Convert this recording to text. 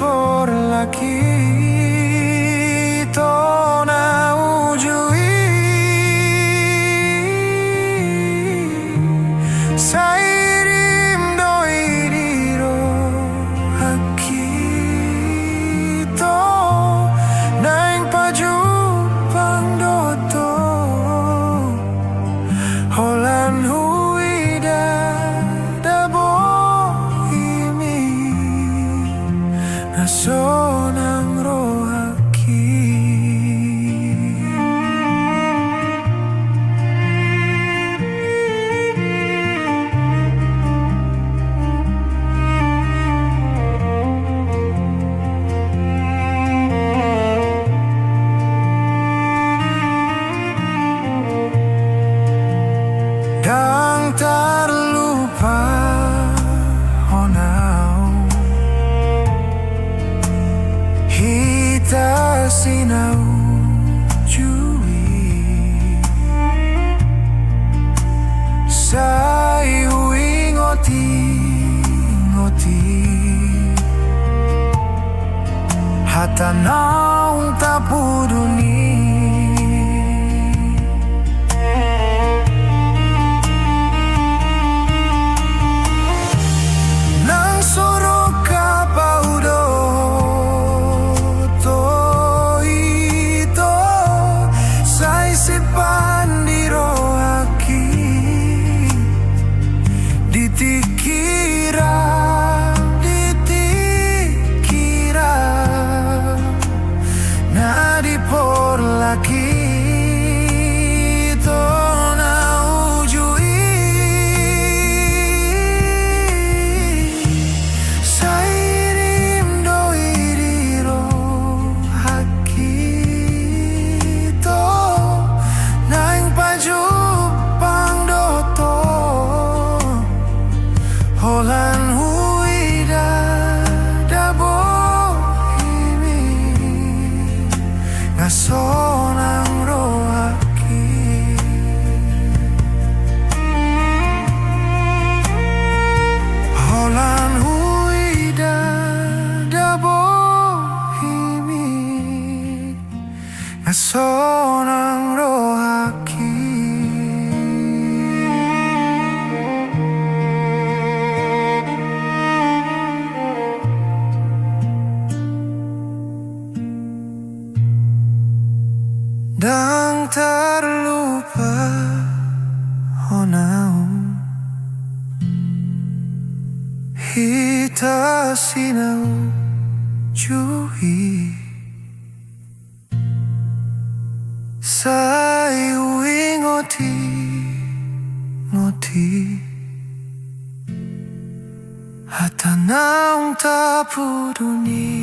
por laki to na ujui sairim doiriro haki to naing pajupang doto holan huida dabo imi nasonang rohaki dan terlupa honau hita sinau jui sai hui ngoti ngoti hata naung tapuduni holan huida dabo imi nasonang rohaki holan huida dabo imi nasonang rohaki. Dan terlupa honau hita sinau jui sai ui ngoti ngoti hata naung tapuduni